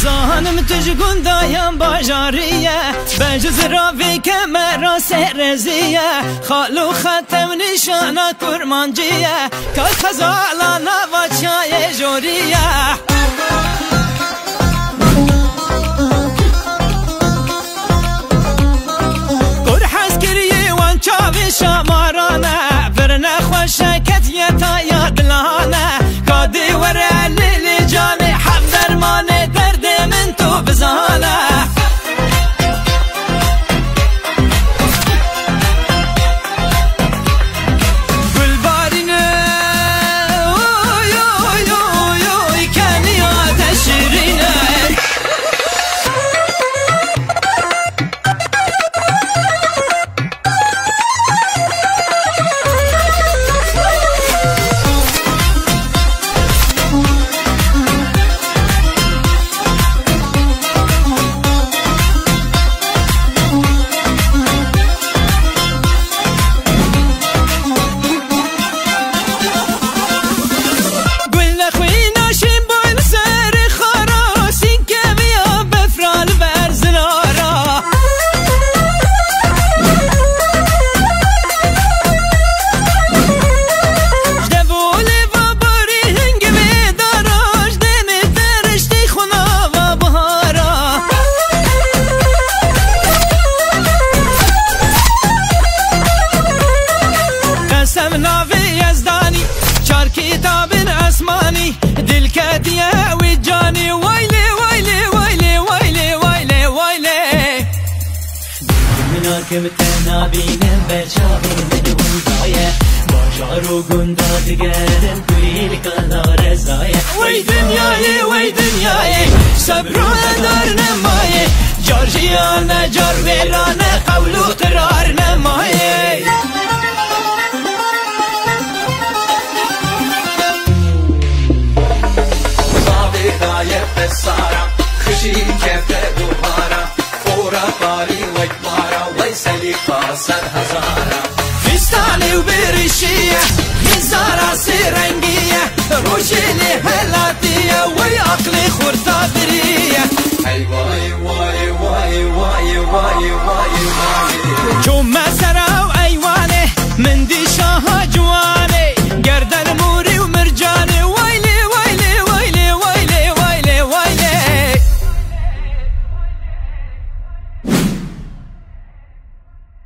زانم تجگون دایم باجاریه بجز راوی که مرا سرزیه خالو ختم نشانا کرمانجیه که خزالانا و چای جوریه گر حسکریه وان چاوی شامارانه برنه خوشکت یتا یادلانه کادی وره لیلی جانه حق درمانه درد من تو بزانه دل کدیه وی جانی ویلی ویلی ویلی ویلی ویلی ویلی دلمنا که متنا بینم برچاوی من گندایه باجارو گندا دیگرم توی کلا رضایه وی دنیای وی دنیای صبر و ادار نمایه جارجیانه جار ویرانه قول و قرار نمایه سارا خشي كيف دوبارا فورا باري وجبارا ويسلي قاصر هزارا فيستاني وبرشي